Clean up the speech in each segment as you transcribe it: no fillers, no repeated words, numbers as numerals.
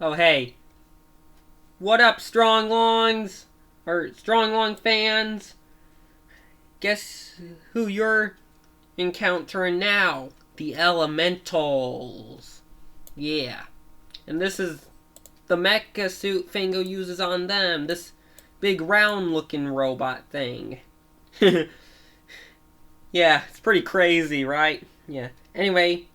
Oh, hey. What up, Strong Longs? Or Strong Long fans? Guess who you're encountering now? The Elementals. Yeah. And this is the mecha suit Fango uses on them. This big round looking robot thing. Yeah, it's pretty crazy, right? Yeah. Anyway,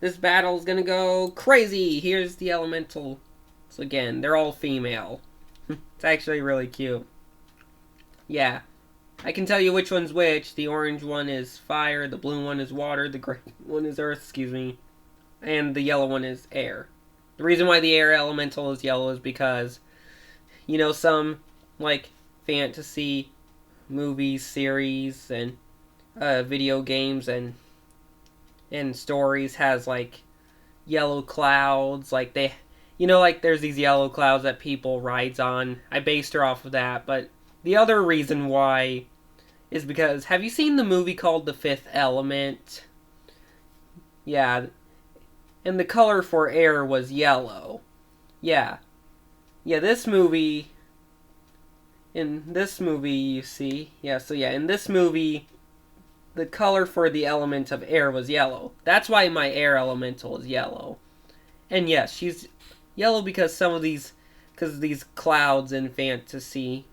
this battle's gonna go crazy. Here's the Elemental. So again, they're all female. It's actually really cute. Yeah. I can tell you which one's which. The orange one is fire, the blue one is water, the gray one is earth, and the yellow one is air. The reason why the air elemental is yellow is because, some, like, fantasy movies, series, and video games and stories has, like, yellow clouds. Like, like, there's these yellow clouds that people rides on. I based her off of that, but the other reason why is because, have you seen the movie called The Fifth Element? Yeah, and the color for air was yellow. Yeah. Yeah, in this movie, you see, in this movie, the color for the element of air was yellow. That's why my air elemental is yellow. And yes, she's yellow because because of these clouds in fantasy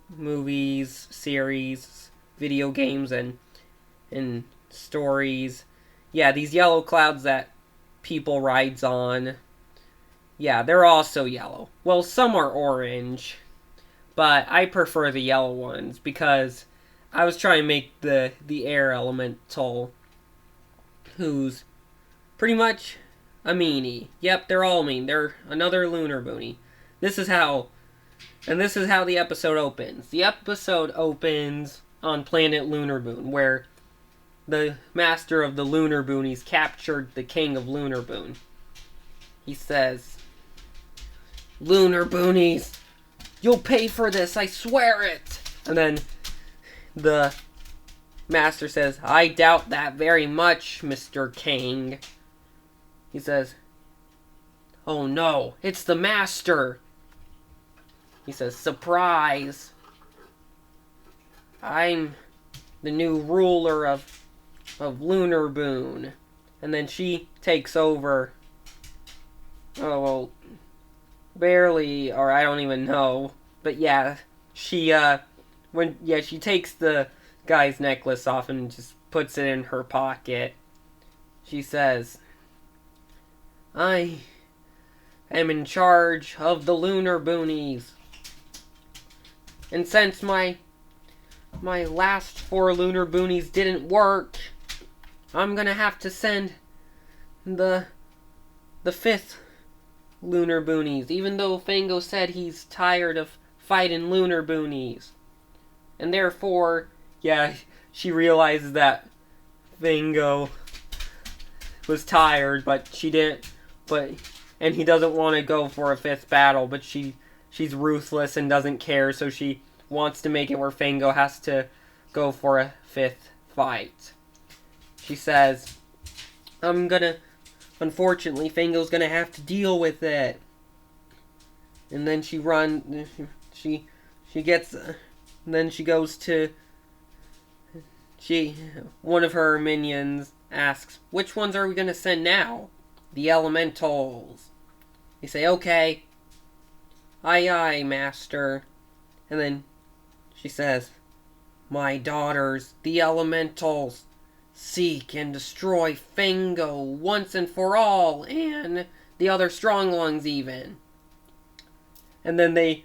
movies, series, video games, and stories. Yeah, these yellow clouds that people rides on. Yeah, they're also yellow. Well, some are orange, but I prefer the yellow ones because I was trying to make the air elemental, who's pretty much a meanie. Yep, they're all mean. They're another Lunerbonnie. This is how the episode opens. The episode opens on planet Lunerbone, where the master of the Lunerbonnies captured the king of Lunerbone. He says, "Lunerbonnies, you'll pay for this, I swear it." And then the master says, "I doubt that very much, Mr. King." He says, "Oh no, it's the master." He says, "Surprise. I'm the new ruler of Lunerbone." And then she takes over. Oh, well, barely, or I don't even know. But yeah, she takes the guy's necklace off and just puts it in her pocket. She says, "I am in charge of the Lunerbonnies. And since my last 4 Lunerbonnies didn't work, I'm gonna have to send the 5th Lunerbonnies, even though Fango said he's tired of fighting Lunerbonnies." And therefore, yeah, she realizes that Fango was tired, but she didn't, and he doesn't want to go for a 5th battle, but she's ruthless and doesn't care, so she wants to make it where Fango has to go for a 5th fight. She says, unfortunately, Fango's gonna have to deal with it. And then one of her minions asks, "Which ones are we gonna send now?" "The elementals." They say, "Okay." "Aye, aye, master." And then she says, "My daughters, the elementals, seek and destroy Fango once and for all, and the other strong lungs even." And then they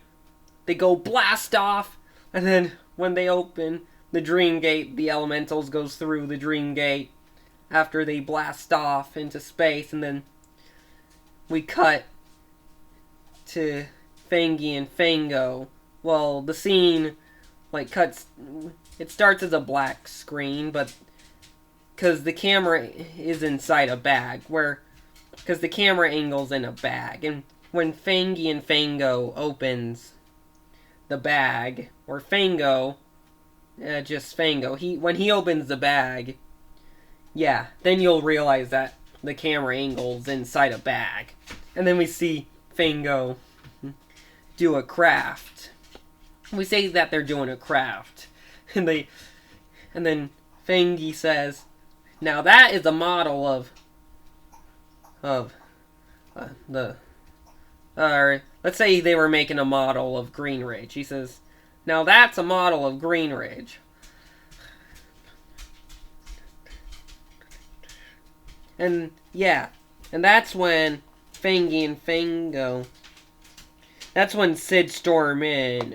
go blast off, and then when they open the dream gate, the elementals goes through the dream gate after they blast off into space, and then we cut to Fangy and Fango. Well, the scene cuts. It starts as a black screen, but because the camera is inside a bag, because the camera angle's in a bag, and when Fangy and Fango opens the bag, or Fango, just Fango, when he opens the bag, yeah, then you'll realize that the camera angle's inside a bag. And then we see Fango do a craft. We say that they're doing a craft. And then Fangy says, now that is a model of let's say they were making a model of Green Ridge. He says, now that's a model of Green Ridge. And yeah, and that's when Fangy and Fango, that's when Sid stormed in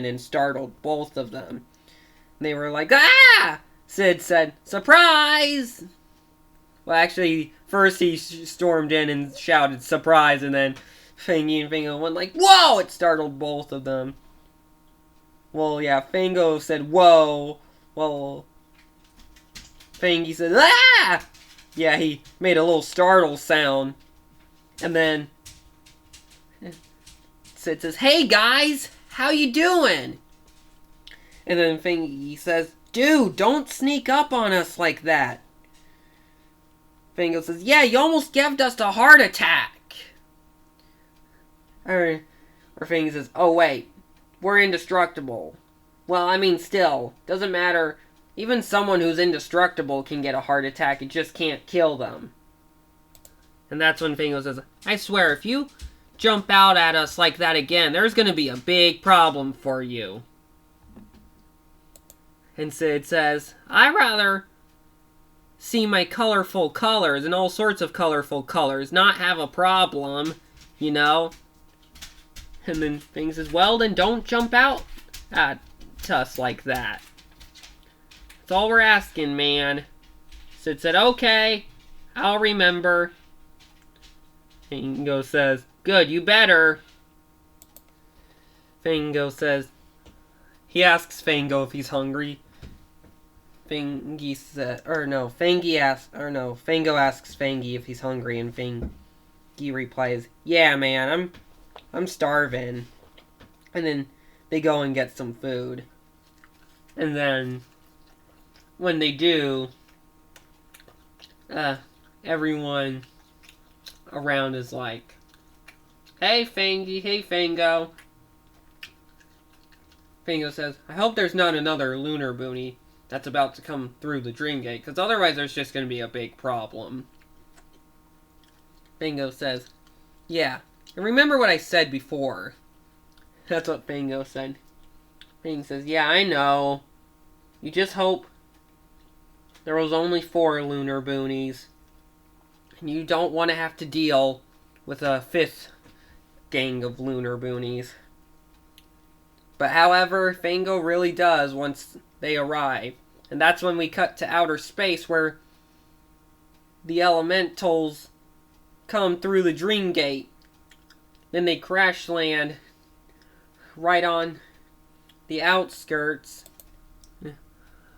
and startled both of them. They were like, ah! Sid said, surprise! Well, actually, first he stormed in and shouted surprise, and then Fangy and Fango went like, whoa! It startled both of them. Well, yeah, Fango said, whoa. Well, Fangy said, ah! Yeah, he made a little startle sound. And then Sid says, hey guys, how you doing? And then Fangy says, dude, don't sneak up on us like that. Fango says, yeah, you almost gave us a heart attack. Or Fangy says, oh wait, we're indestructible. Well, I mean, still, doesn't matter. Even someone who's indestructible can get a heart attack, it just can't kill them. And that's when Fango says, I swear, if you jump out at us like that again, there's gonna be a big problem for you. And Sid says, I'd rather see my colorful colors and all sorts of colorful colors, not have a problem, you know? And then Fango says, well, then don't jump out at us like that. That's all we're asking, man. Sid said, okay, I'll remember. Fango says, good, you better. Fango says, he asks Fango if he's hungry. Fango asks Fangy if he's hungry, and Fangy replies, yeah, man, I'm starving. And then they go and get some food. And then when they do, everyone around is like, hey Fangy, hey Fango. Fango says, I hope there's not another Lunerbonnie that's about to come through the dream gate, because otherwise there's just going to be a big problem. Fango says, yeah, and remember what I said before. That's what Fango said. Fango says, yeah, I know. You just hope there was only 4 Lunerbonnies, and you don't want to have to deal with a 5th gang of Lunerbonnies. But however, Fango really does once they arrive. And that's when we cut to outer space, where the elementals come through the dream gate. Then they crash land right on the outskirts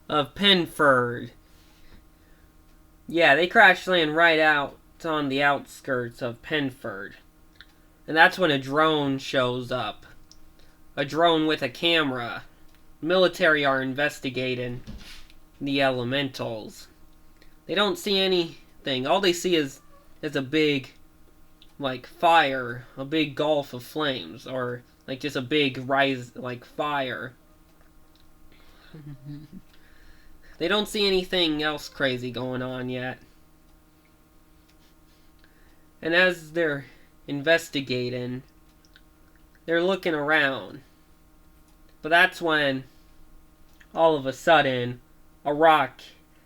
of Penford. Yeah, they crash land right out on the outskirts of Penford. And that's when a drone shows up. A drone with a camera. Military are investigating the elementals. They don't see anything. All they see is a big, like, fire. A big gulf of flames. Or, like, just a big rise, like, fire. They don't see anything else crazy going on yet. And as they're investigating, they're looking around. But that's when, all of a sudden, a rock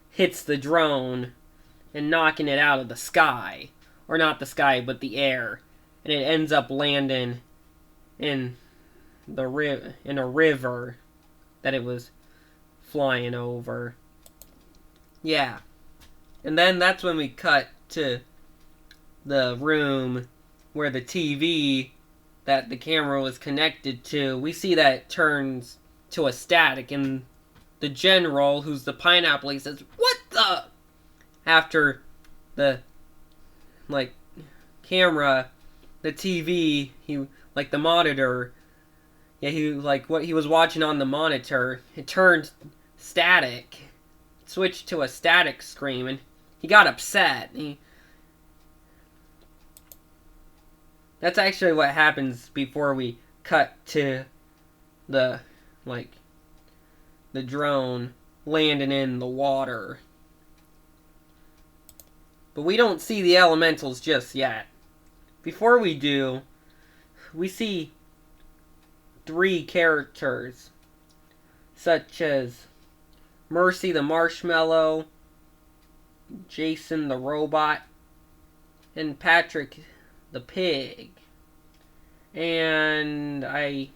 hits the drone and knocking it out of the sky. Or not the sky, but the air. And it ends up landing in a river that it was flying over. Yeah. And then that's when we cut to the room where the TV that the camera was connected to, we see that it turns to a static, and the general, who's the pineapple, he says, what the? After the, like, camera, the TV, the monitor, what he was watching on the monitor, it turned static. It switched to a static screen, and he got upset. That's actually what happens before we cut to the, like, the drone landing in the water. But we don't see the elementals just yet. Before we do, we see 3 characters, such as Mercy the Marshmallow, Jason the Robot, and Patrick the Pig. And I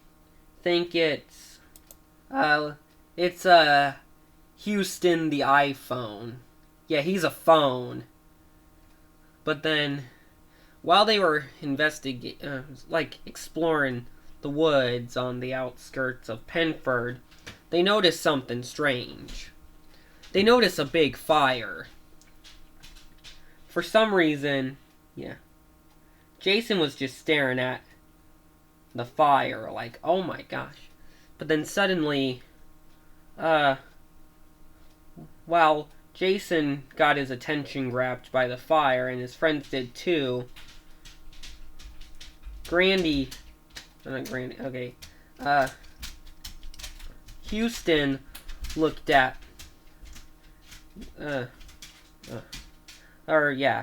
think it's Houston the iPhone. Yeah, he's a phone. But then, while they were exploring the woods on the outskirts of Penford, they noticed something strange. They noticed a big fire. For some reason, Jason was just staring at the fire like, oh my gosh. But then suddenly, while Jason got his attention grabbed by the fire, and his friends did too, Houston looked at,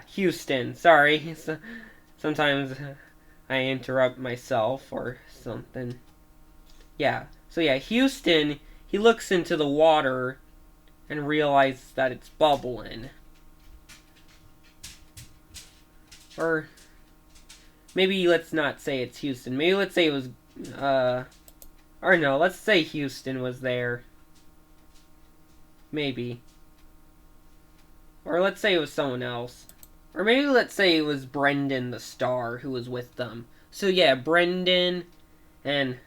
Houston, sorry, sometimes I interrupt myself or something. Houston, he looks into the water and realizes that it's bubbling. Or maybe let's not say it's Houston. Maybe let's say it was, let's say Houston was there. Maybe. Or let's say it was someone else. Or maybe let's say it was Brendan the Star who was with them. So yeah, Brendan and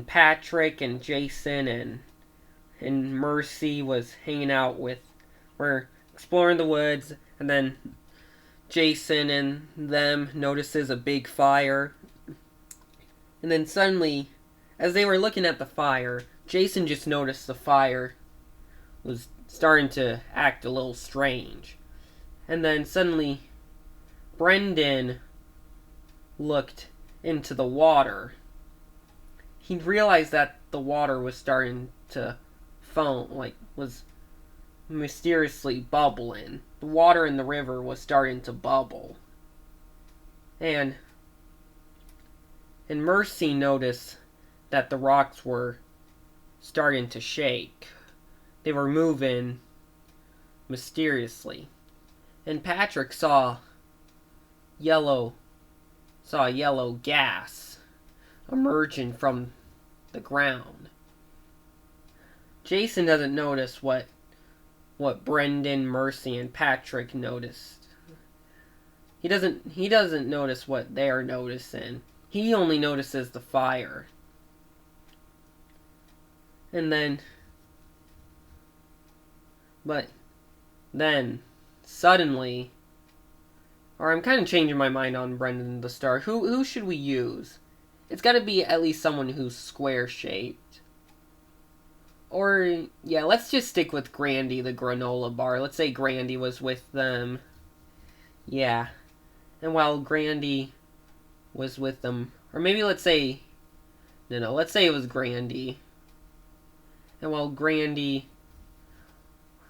Patrick and Jason and Mercy was hanging out with, we're exploring the woods, and then Jason and them notices a big fire. And then suddenly, as they were looking at the fire, Jason just noticed the fire was starting to act a little strange. And then suddenly, Brendan looked into the water. He realized that the water was starting to foam, was mysteriously bubbling. The water in the river was starting to bubble. And Mercy noticed that the rocks were starting to shake. They were moving mysteriously. And Patrick saw yellow gas emerging from the ground. Jason doesn't notice what Brendan, Mercy, and Patrick noticed. He doesn't notice what they're noticing. He only notices the fire. But then suddenly, or I'm kind of changing my mind on Brendan the Star. Who should we use? It's got to be at least someone who's square-shaped. Or, yeah, let's just stick with Grandy the granola bar. Let's say Grandy was with them. Yeah. And while Grandy was with them, or maybe let's say it was Grandy. And while Grandy,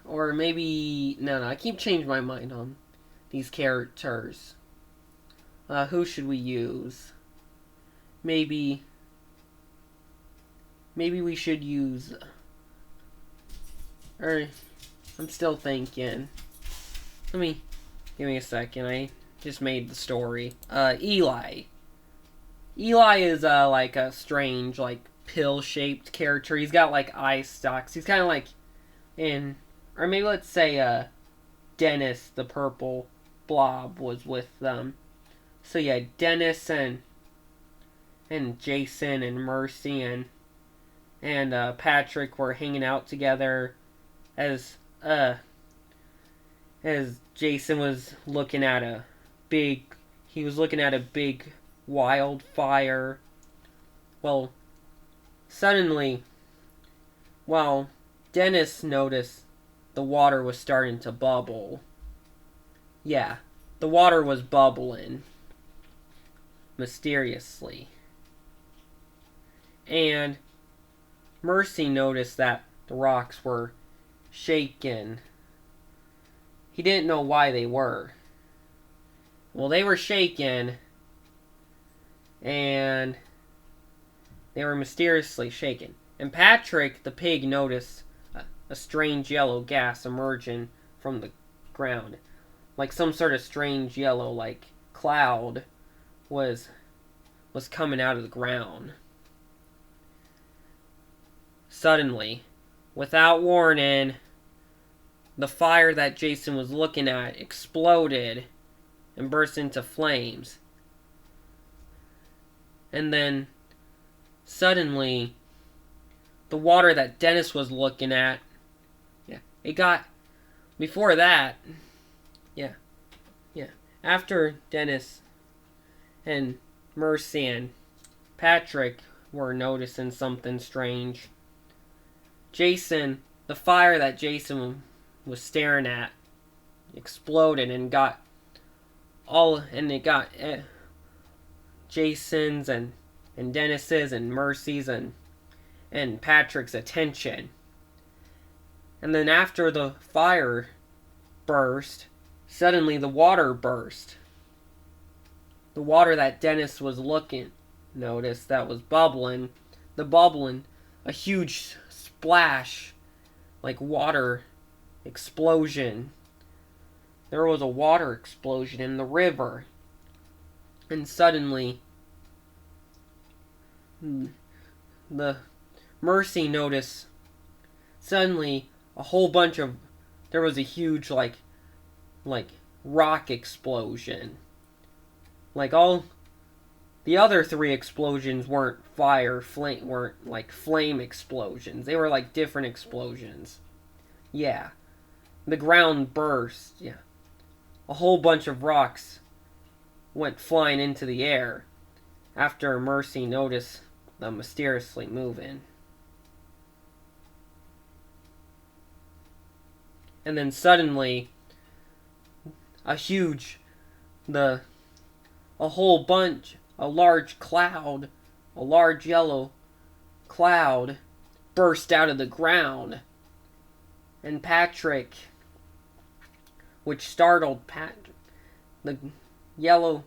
or maybe, I keep changing my mind on these characters. Who should we use? Maybe we should use, I'm still thinking. Give me a second. I just made the story. Eli. Eli is like a strange, pill-shaped character. He's got eye stalks. He's kind of or maybe let's say Dennis the purple blob was with them. So yeah, Dennis and Jason and Mercy and Patrick were hanging out together as Jason was looking at a big wildfire. Well, suddenly, Dennis noticed the water was starting to bubble. Yeah, the water was bubbling. mysteriously. And Mercy noticed that the rocks were shaken. He didn't know why they were. Well, they were shaken, and they were mysteriously shaken. And Patrick, the pig, noticed a strange yellow gas emerging from the ground. Like some sort of strange yellow, like, cloud was coming out of the ground. Suddenly, without warning, the fire that Jason was looking at exploded and burst into flames. And then, suddenly, the water that Dennis was looking at, it got, before that, after Dennis and Mercy and Patrick were noticing something strange, Jason, the fire that Jason was staring at, exploded and got Jason's and Dennis's and Mercy's and Patrick's attention. And then after the fire burst, suddenly the water burst. The water that Dennis was noticed that was bubbling, a huge splash, like water explosion. There was a water explosion in the river. And suddenly, the Mercy noticed, suddenly a whole bunch of, there was a huge, like rock explosion. Like all the other three explosions weren't flame explosions. They were like different explosions. Yeah. The ground burst. Yeah. A whole bunch of rocks went flying into the air after Mercy noticed them mysteriously moving. And then suddenly, a large yellow cloud burst out of the ground. And Patrick, which startled Patrick, the yellow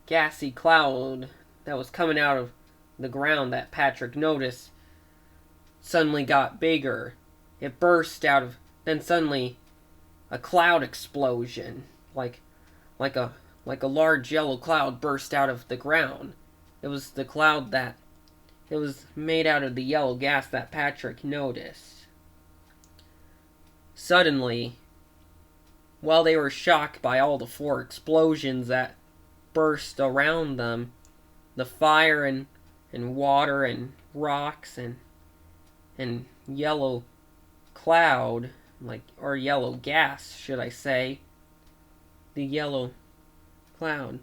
gassy cloud that was coming out of the ground that Patrick noticed suddenly got bigger. It burst out of, then suddenly a cloud explosion, like a large yellow cloud burst out of the ground. It was the cloud that, it was made out of the yellow gas that Patrick noticed. Suddenly, while they were shocked by all the 4 explosions that burst around them, the fire and water and rocks and yellow cloud, or yellow gas, should I say, the yellow cloud,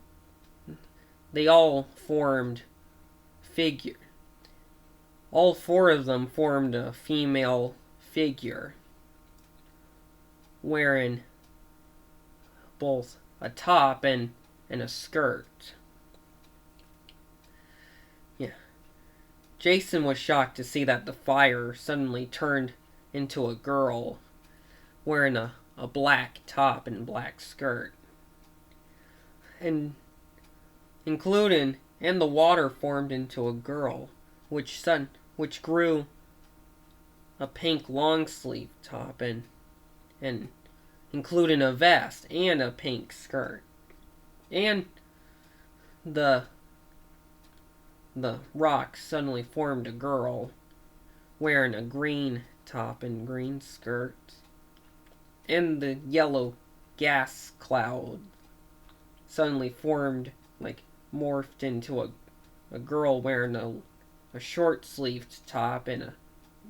they all formed all 4 of them formed a female figure, wearing both a top and a skirt. Yeah. Jason was shocked to see that the fire suddenly turned into a girl wearing a black top and black skirt. And the water formed into a girl, which grew a pink long sleeve top and including a vest and a pink skirt. And the rock suddenly formed a girl wearing a green top and green skirt. And the yellow gas cloud suddenly morphed into a girl wearing a short-sleeved top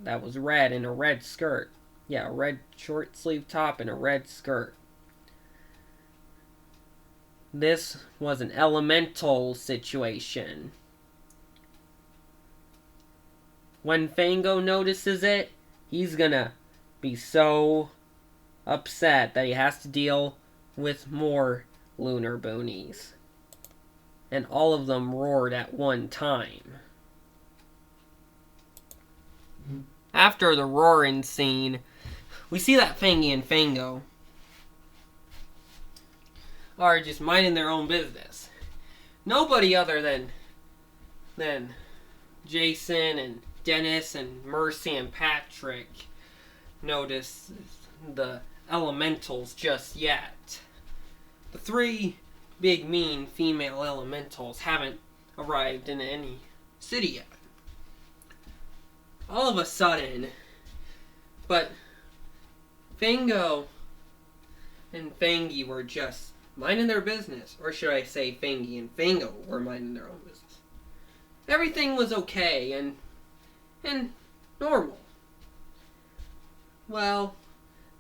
that was red and a red skirt. Yeah, a red short-sleeved top and a red skirt. This was an elemental situation. When Fango notices it, he's gonna be so upset that he has to deal with more Lunerbonnies. and all of them roared at one time. After the roaring scene, we see that Fangy and Fango are just minding their own business. Nobody other than Jason and Dennis and Mercy and Patrick notice the elementals just yet. The three big mean female elementals haven't arrived in any city yet. All of a sudden, but Fango and Fangy were just minding their business. Or should I say Fangy and Fango were minding their own business. Everything was okay and normal. Well,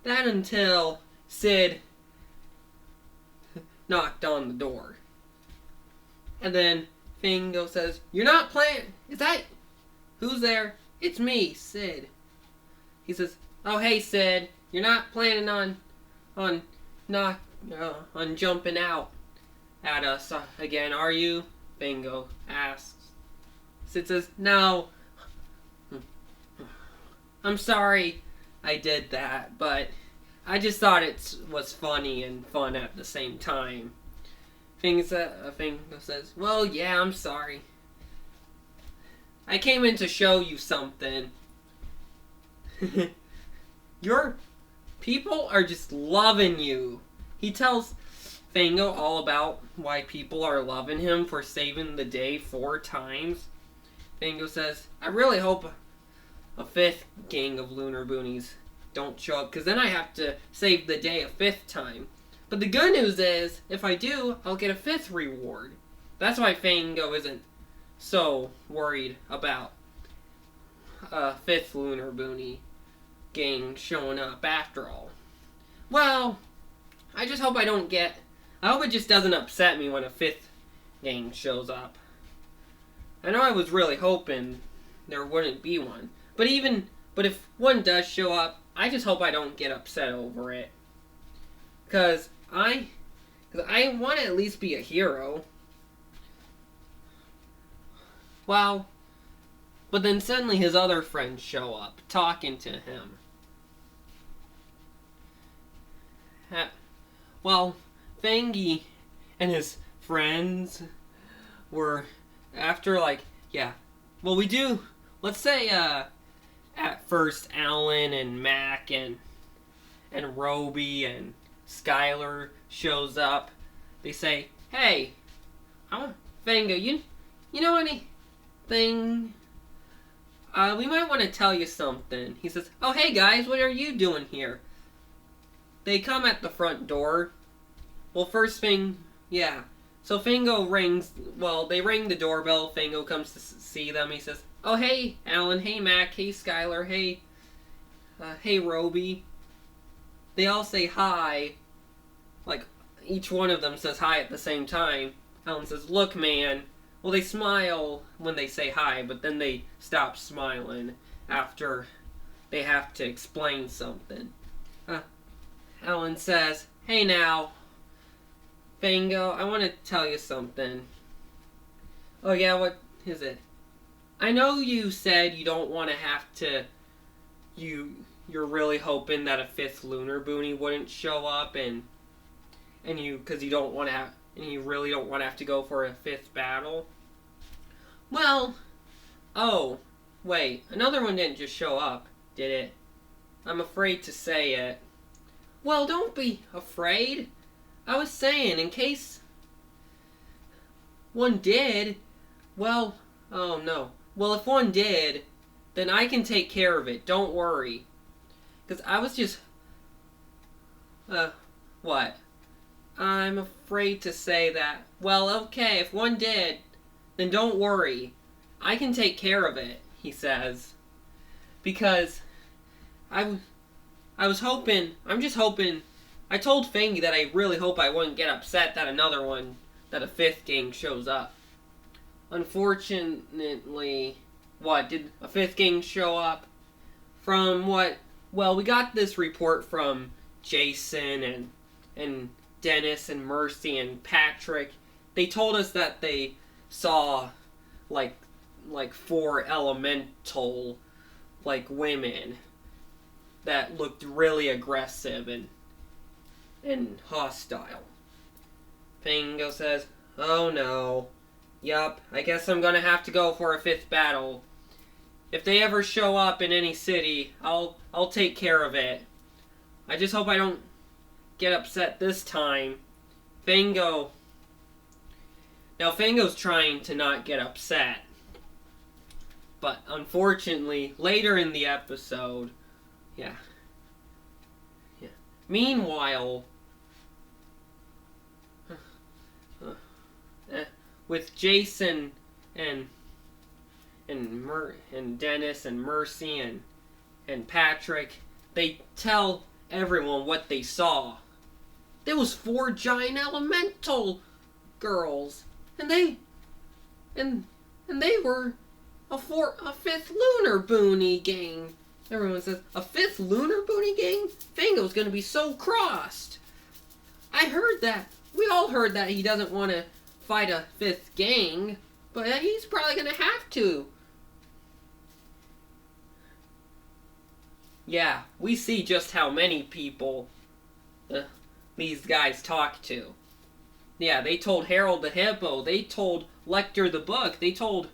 that until Sid knocked on the door. And then Fango says, "You're not playing. Is that... Who's there?" "It's me, Sid." He says, "Oh, hey, Sid. You're not planning on jumping out at us again, are you?" Fango asks. Sid says, "No. I'm sorry I did that, but I just thought it was funny and fun at the same time." Fango says, "Well, yeah, I'm sorry. I came in to show you something." "Your people are just loving you." He tells Fango all about why people are loving him for saving the day 4 times. Fango says, "I really hope a 5th gang of Lunerbonnies don't show up, because then I have to save the day a 5th time. But the good news is, if I do, I'll get a 5th reward." That's why Fango isn't so worried about a 5th Lunerbonnie gang showing up after all. Well, I just hope I hope it just doesn't upset me when a 5th gang shows up. I know I was really hoping there wouldn't be one. But if one does show up, I just hope I don't get upset over it. Because I want to at least be a hero. Well, but then suddenly his other friends show up, talking to him. Well, Fangy and his friends were after let's say at first Alan and Mac and Roby and Skylar shows up. They say, "Hey, Fango, you know anything? We might want to tell you something." He says, "Oh, hey guys, what are you doing here?" They come at the front door. Well, first thing, yeah. So Fango they ring the doorbell. Fango comes to see them. He says, "Oh, hey, Alan, hey, Mac, hey, Skylar, hey, Roby." They all say hi. Like, each one of them says hi at the same time. Alan says, "Look, man." Well, they smile when they say hi, but then they stop smiling after they have to explain something. Alan says, "Hey now, Fango, I want to tell you something." "Oh yeah, what is it?" "I know you said you don't want to have to, you're really hoping that a 5th Lunerbonnie wouldn't show up because you don't want to have, and you really don't want to have to go for a 5th battle." "Well, oh, wait, another one didn't just show up, did it? I'm afraid to say it." "Well, don't be afraid. I was saying, in case one did, well, oh no. Well, if one did, then I can take care of it. Don't worry." Because I was just... what? I'm afraid to say that. Well, okay, if one did, then don't worry. I can take care of it, he says. Because I'm just hoping, I told Fangy that I really hope I wouldn't get upset that a 5th gang shows up. Unfortunately, did a 5th gang show up? From what? Well, we got this report from Jason and Dennis and Mercy and Patrick they told us that they saw like 4 elemental women that looked really aggressive and hostile. Fango says, "Oh no. Yup, I guess I'm gonna have to go for a 5th battle. If they ever show up in any city, I'll take care of it. I just hope I don't get upset this time." Fango... Now, Fango's trying to not get upset. But, unfortunately, later in the episode... Yeah. Meanwhile... with Jason and Dennis and Mercy and Patrick, they tell everyone what they saw. There was 4 giant elemental girls, and they were a 5th Lunerbonnie gang. Everyone says, a 5th Lunerbonnie gang? Fango's gonna be so crossed. I heard that. We all heard that he doesn't want to fight a 5th gang, but he's probably gonna have to. Yeah, we see just how many people these guys talk to. Yeah, they told Harold the Hippo, they told Lecter the Book, they told,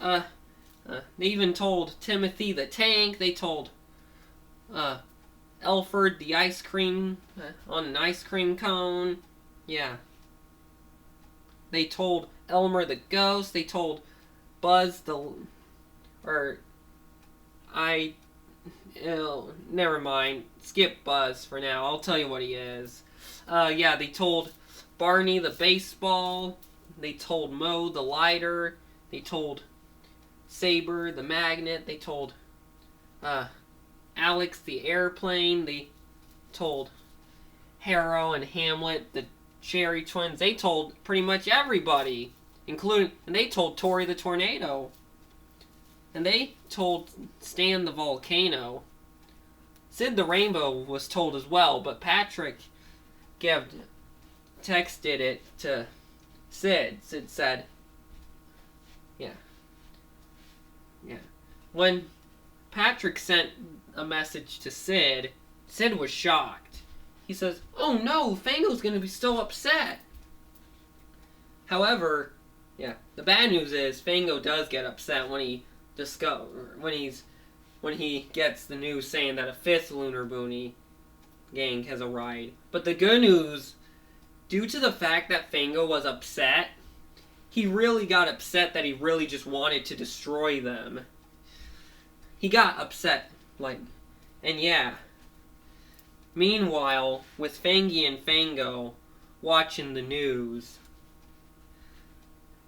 they even told Timothy the Tank, they told, Elford the ice cream, on an ice cream cone, yeah. They told Elmer the Ghost, they told Buzz never mind, skip Buzz for now, I'll tell you what he is. Yeah, they told Barney the Baseball, they told Mo the Lighter, they told Saber the Magnet, they told Alex the Airplane, they told Harrow and Hamlet the Cherry Twins, they told pretty much everybody, and they told Tori the Tornado, and they told Stan the Volcano. Sid the Rainbow was told as well, but Patrick texted it to Sid. Sid said, yeah. When Patrick sent a message to Sid, Sid was shocked. He says, "Oh no, Fango's gonna be so upset." However, yeah, the bad news is Fango does get upset when he gets the news saying that a 5th Lunerbonnie gang has arrived. But the good news, due to the fact that Fango was upset, he really got upset that he really just wanted to destroy them. He got upset, and yeah. Meanwhile, with Fangy and Fango watching the news,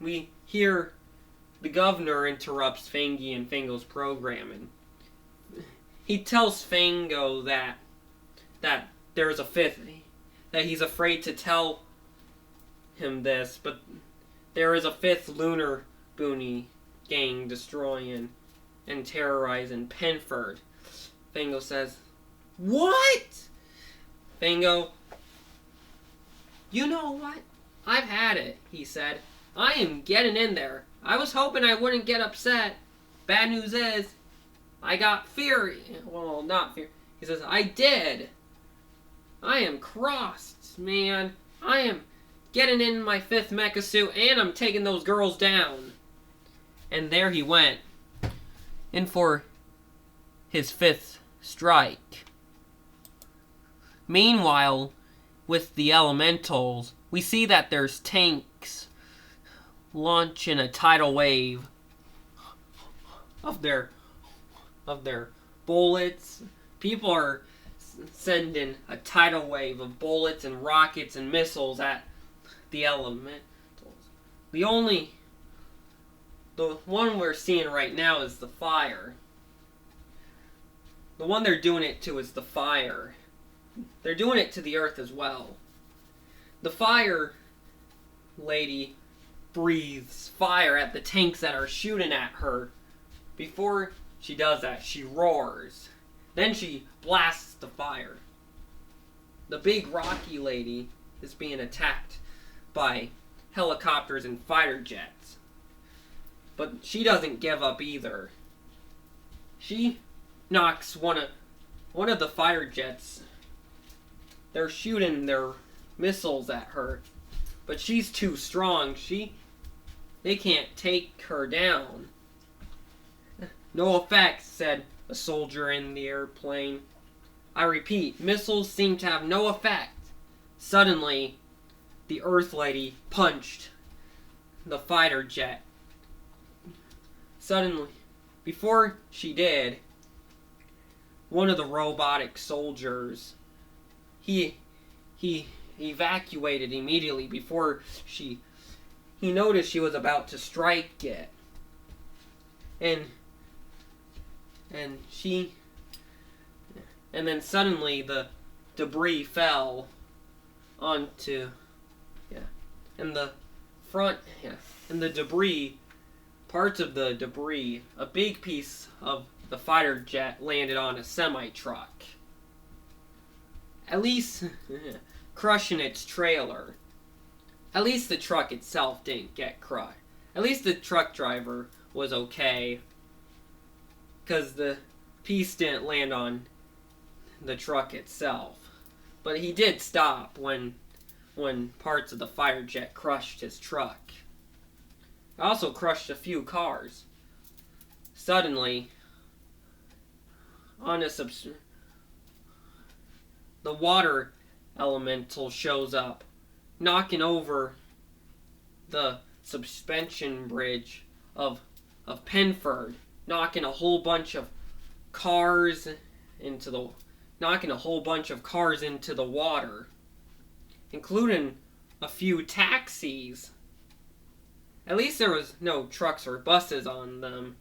we hear the governor interrupts Fangy and Fango's programming. He tells Fango that there is a 5th, that he's afraid to tell him this, but there is a 5th Lunerbonnie gang destroying and terrorizing Penford. Fango says, "What?" Fango, "You know what? I've had it," he said. "I am getting in there. I was hoping I wouldn't get upset. Bad news is, I got fear." Well, not fear. He says, "I did. I am crossed, man. I am getting in my 5th mecha suit, and I'm taking those girls down." And there he went, in for his 5th strike. Meanwhile, with the elementals, we see that there's tanks launching a tidal wave of their bullets. People are sending a tidal wave of bullets and rockets and missiles at the elementals. The one we're seeing right now is the fire. The one they're doing it to is the fire. They're doing it to the earth as well. The fire lady breathes fire at the tanks that are shooting at her. Before she does that, she roars. Then she blasts the fire. The big rocky lady is being attacked by helicopters and fighter jets. But she doesn't give up either. She knocks one of the fighter jets. They're shooting their missiles at her, but she's too strong. They can't take her down. No effect, said a soldier in the airplane. I repeat, missiles seem to have no effect. Suddenly, the Earth Lady punched the fighter jet. Suddenly, before she did, one of the robotic soldiers, he evacuated immediately before he noticed she was about to strike it. And then suddenly the debris fell onto, and the front, and the debris, parts of the debris, a big piece of the fighter jet landed on a semi-truck. At least crushing its trailer. At least the truck itself didn't get crushed. At least the truck driver was okay, because the piece didn't land on the truck itself. But he did stop when parts of the fighter jet crushed his truck. It also crushed a few cars. Suddenly, the water elemental shows up, knocking over the suspension bridge of Penford, knocking a whole bunch of cars into the water, including a few taxis. At least there was no trucks or buses on them.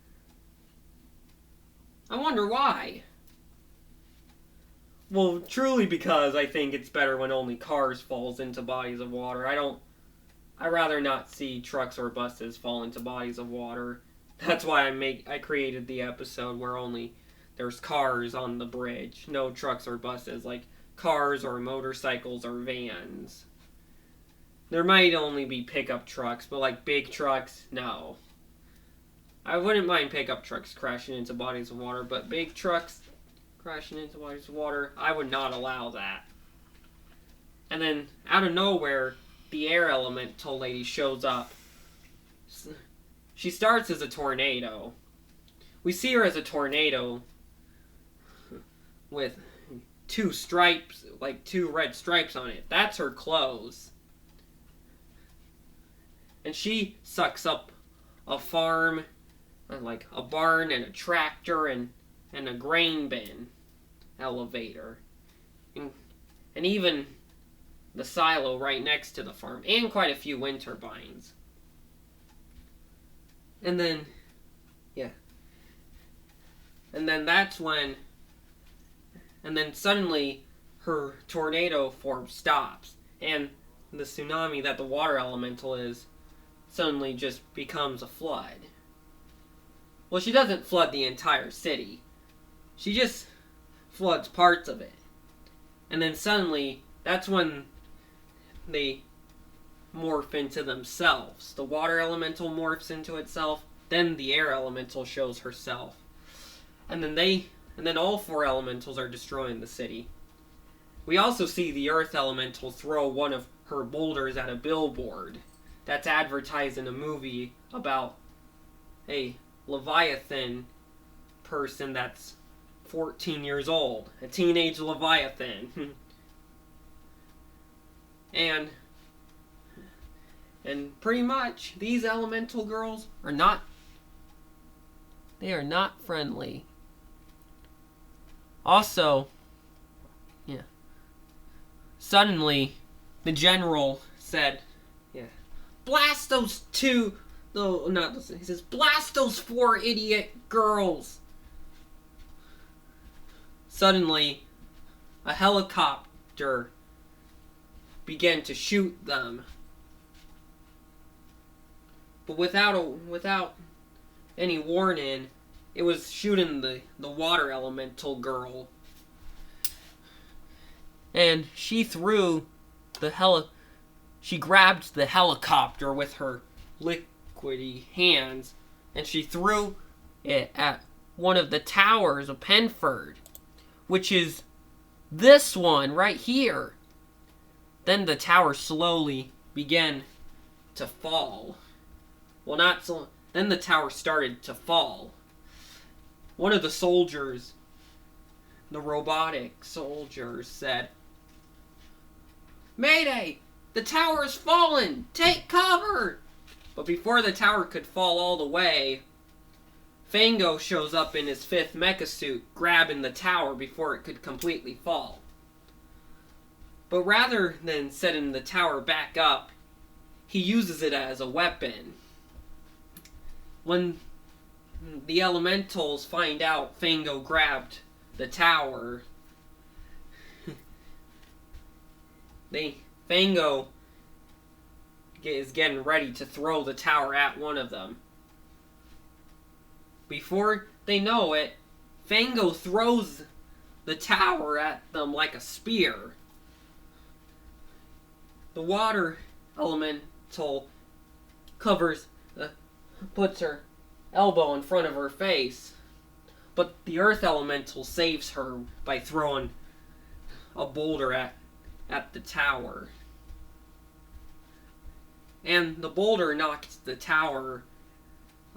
I wonder why. Well, truly because I think it's better when only cars falls into bodies of water. I'd rather not see trucks or buses fall into bodies of water. That's why I created the episode where only there's cars on the bridge, no trucks or buses, like cars or motorcycles or vans. There might only be pickup trucks, but like big trucks, no. I wouldn't mind pickup trucks crashing into bodies of water, but big trucks crashing into bodies of water, I would not allow that. And then, out of nowhere, the air elemental lady shows up. She starts as a tornado. We see her as a tornado with two stripes, like two red stripes on it. That's her clothes. And she sucks up a farm, like a barn and a tractor and a grain bin elevator. And even the silo right next to the farm. And quite a few wind turbines. And then, And then that's when, and then suddenly her tornado form stops. And the tsunami that the water elemental is suddenly just becomes a flood. Well, she doesn't flood the entire city. She just floods parts of it. And then suddenly, that's when they morph into themselves. The water elemental morphs into itself, then the air elemental shows herself. And then all four elementals are destroying the city. We also see the earth elemental throw one of her boulders at a billboard that's advertised in a movie about a Leviathan person that's 14 years old. A teenage Leviathan. And pretty much, these elemental girls are not friendly. Also, suddenly, the general said, blast those two, he says, blast those 4 idiot girls. Suddenly, a helicopter began to shoot them. But without any warning, it was shooting the water elemental girl. And she threw the she grabbed the helicopter with her liquidy hands, and she threw it at one of the towers of Penford, which is this one right here. Then the tower slowly began to fall. Well, not so. Then the tower started to fall. One of the soldiers, the robotic soldiers, said, "Mayday! The tower has fallen! Take cover!" But before the tower could fall all the way, Fango shows up in his 5th mecha suit, grabbing the tower before it could completely fall. But rather than setting the tower back up, he uses it as a weapon. When the elementals find out Fango grabbed the tower, Fango is getting ready to throw the tower at one of them. Before they know it, Fango throws the tower at them like a spear. The water elemental puts her elbow in front of her face, but the earth elemental saves her by throwing a boulder at the tower. And the boulder knocked the tower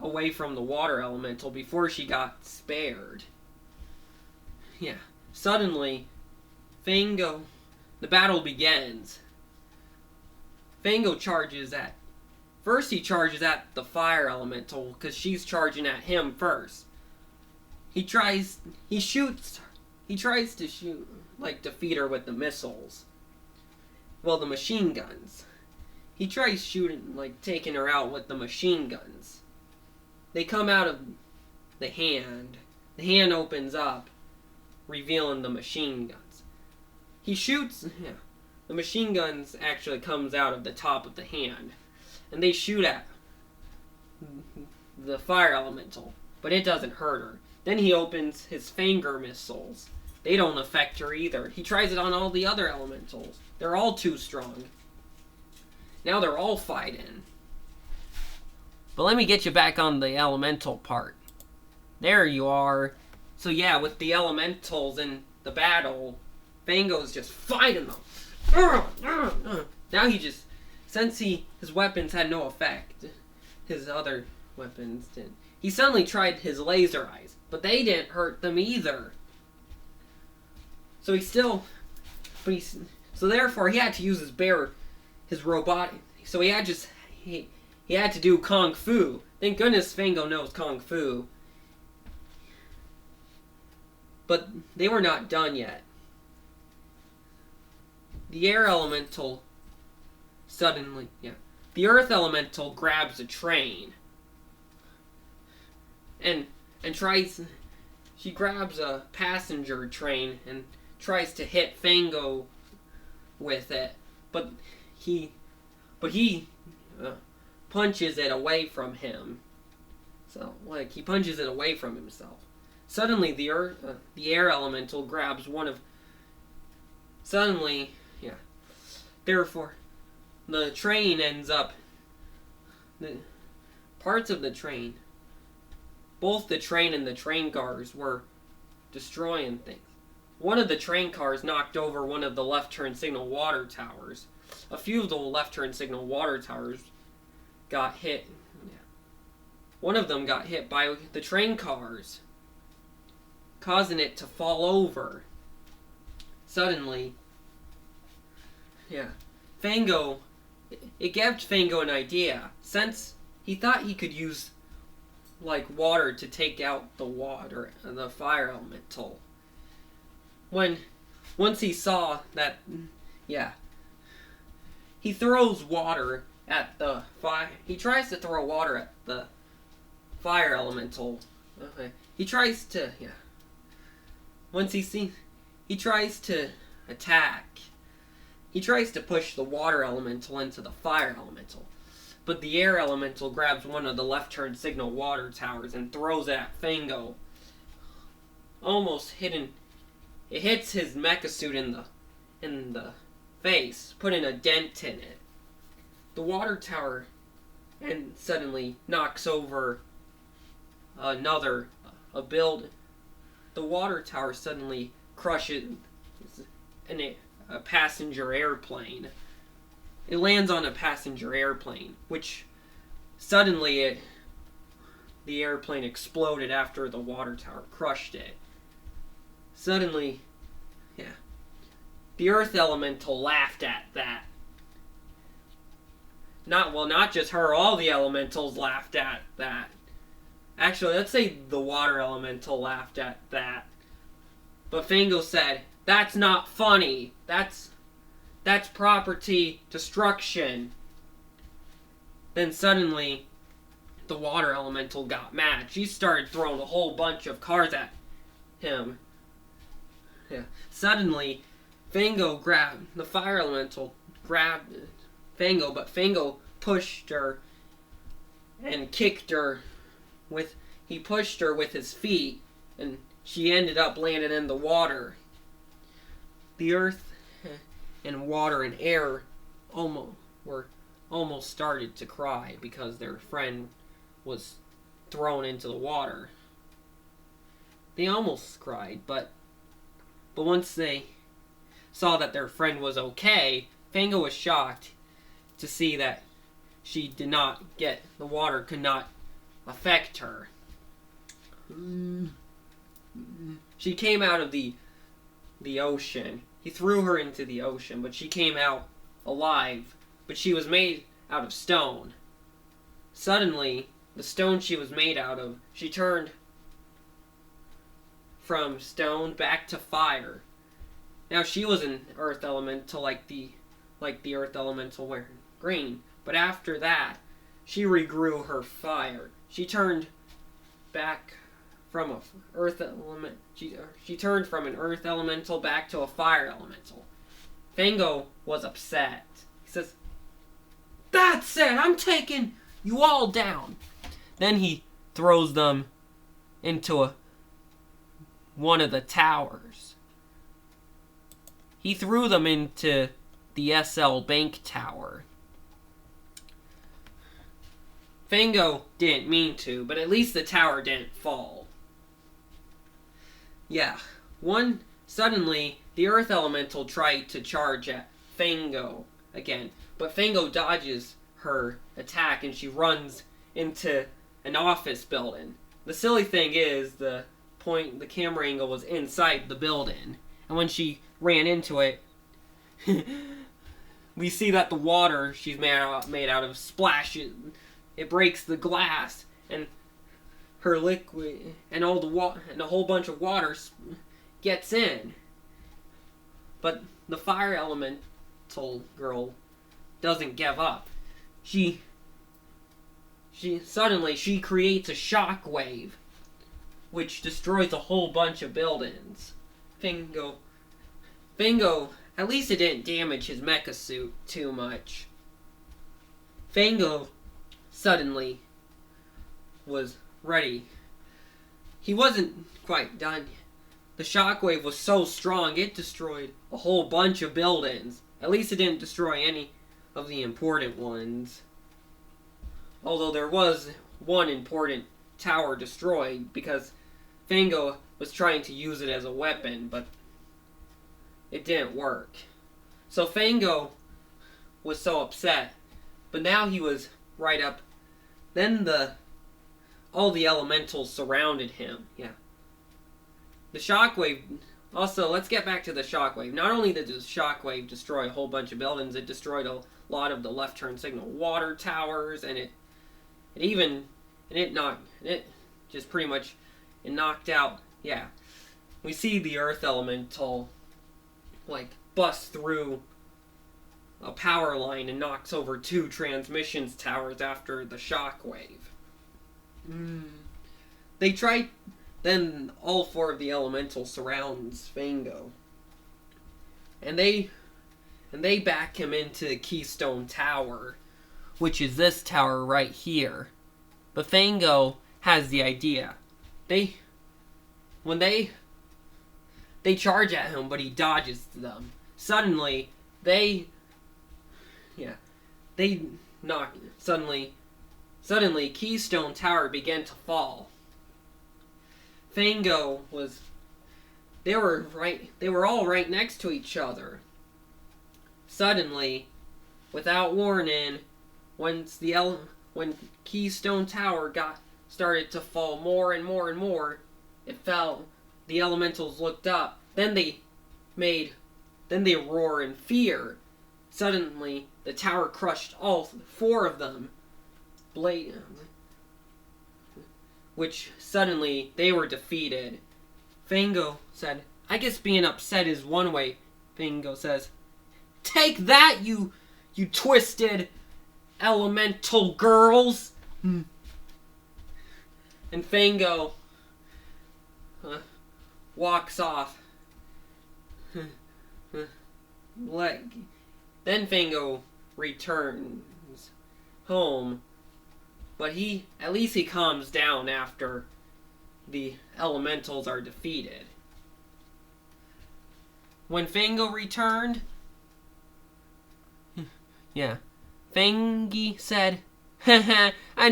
away from the water elemental before she got spared. Yeah. Suddenly, the battle begins. Fango charges at... First he charges at the fire elemental, because she's charging at him first. He tries to shoot, defeat her with the missiles. Well, the machine guns. He tries shooting, taking her out with the machine guns. They come out of the hand. The hand opens up, revealing the machine guns. He shoots... Yeah, the machine guns actually comes out of the top of the hand. And they shoot at the fire elemental. But it doesn't hurt her. Then he opens his finger missiles. They don't affect her either. He tries it on all the other elementals. They're all too strong. Now they're all fighting. But let me get you back on the elemental part. There you are. So yeah, with the elementals in the battle, Fango's just fighting them. Now he just... Since his weapons had no effect, his other weapons didn't. He suddenly tried his laser eyes, but they didn't hurt them either. So so therefore he had to use his robot. So he had to do Kung Fu. Thank goodness Fango knows Kung Fu. But they were not done yet. The air elemental the earth elemental grabs a train. And she grabs a passenger train and tries to hit Fango with it. But he punches it away from him. So, he punches it away from himself. Suddenly, the air elemental grabs one of... Therefore, the train ends up... Parts of the train... Both the train and the train cars were destroying things. One of the train cars knocked over one of the left turn signal water towers. A few of the left turn signal water towers got hit. One of them got hit by the train cars, causing it to fall over. Suddenly, Fango, it gave Fango an idea. Since he thought he could use water to take out the fire elemental. Once he saw that, he throws water at the fire. He tries to throw water at the fire elemental. Okay. He tries to, he tries to attack. He tries to push the water elemental into the fire elemental. But the air elemental grabs one of the left turn signal water towers and throws it at Fango. Almost hitting... It hits his mecha suit in the face, putting a dent in it. the water tower and suddenly knocks over another a build. The water tower suddenly crushes a passenger airplane. It lands on a passenger airplane, which suddenly the airplane exploded after the water tower crushed it. Suddenly, the Earth Elemental laughed at that. Not just her, all the elementals laughed at that. Actually, let's say the Water Elemental laughed at that. But Fango said, "That's not funny. That's property destruction." Then suddenly, the Water Elemental got mad. She started throwing a whole bunch of cars at him. Suddenly, Fango grabbed the Fire Elemental, grabbed Fango, but Fango pushed her and kicked her he pushed her with his feet, and she ended up landing in the water. The earth and water and air almost started to cry because their friend was thrown into the water. They almost cried, but once they saw that their friend was okay, Fango was shocked to see that the water could not affect her. She came out of the ocean. He threw her into the ocean, but she came out alive. But she was made out of stone. Suddenly, the stone she was made out of, she turned from stone back to fire. Now she was an earth elemental like the earth elemental wearing green, but after that, she regrew her fire. She turned back from an earth element. She turned from an earth elemental back to a fire elemental. Fango was upset. He says, "That's it! I'm taking you all down." Then he throws them into one of the towers. He threw them into the SL Bank Tower. Fango didn't mean to, but at least the tower didn't fall. Suddenly, the Earth Elemental tried to charge at Fango again, but Fango dodges her attack and she runs into an office building. The silly thing is, the camera angle was inside the building, and when she ran into it, we see that the water she's made out of splashes. It breaks the glass, and her liquid and all the water and a whole bunch of water gets in. But the fire elemental girl doesn't give up. She creates a shockwave, which destroys a whole bunch of buildings. Fango, at least it didn't damage his mecha suit too much. Fango suddenly was ready. He wasn't quite done yet. The shockwave was so strong it destroyed a whole bunch of buildings. At least it didn't destroy any of the important ones. Although there was one important tower destroyed because Fango was trying to use it as a weapon, but it didn't work. So Fango was so upset, but now he was right up. Then all the elementals surrounded him. The shockwave. Also, let's get back to the shockwave. Not only did the shockwave destroy a whole bunch of buildings, it destroyed a lot of the left turn signal water towers, and it knocked out. We see the earth elemental bust through a power line and knocks over 2 transmissions towers after the shockwave. Then all 4 of the elementals surrounds Fango, and they back him into the Keystone Tower, which is this tower right here. But Fango has the idea. They charge at him, but he dodges them. Suddenly, they they knocked suddenly Keystone Tower began to fall. Fango was they were all right next to each other. Suddenly, without warning, when Keystone Tower started to fall more and more and more, it fell. The elementals looked up. Then they roar in fear. Suddenly, the tower crushed all 4 of them. Which suddenly they were defeated. Fango said, "I guess being upset is one way." Fango says, "Take that, you twisted elemental girls!" And Fango walks off. Then Fango returns home, but at least he calms down after the elementals are defeated. When Fango returned, Fangy said, "Haha, I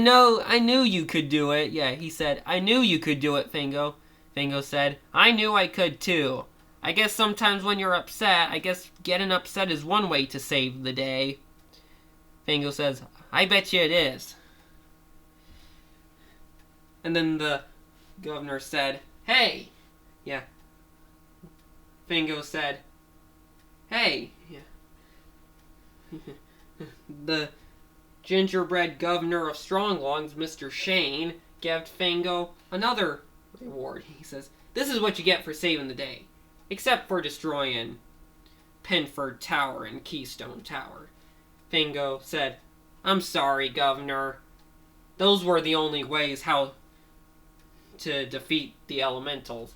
knew you could do it." Yeah, he said, "I knew you could do it, Fango." Fango said, "I knew I could too. I guess sometimes when you're upset, I guess getting upset is one way to save the day." Fango says, "I bet you it is." And then the governor said, "Hey." Yeah. Fango said, "Hey." Yeah. The gingerbread governor of Stronglongs, Mr. Shane, gave Fango another reward. He says, "This is what you get for saving the day. Except for destroying Penford Tower and Keystone Tower." Fango said, "I'm sorry, Governor. Those were the only ways how to defeat the elementals."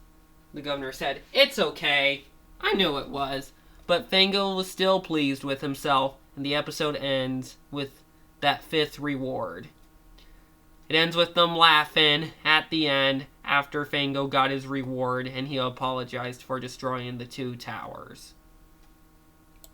The governor said, "It's okay. I knew it was." But Fango was still pleased with himself, and the episode ends with that 5th reward. It ends with them laughing at the end after Fango got his reward and he apologized for destroying the 2 towers.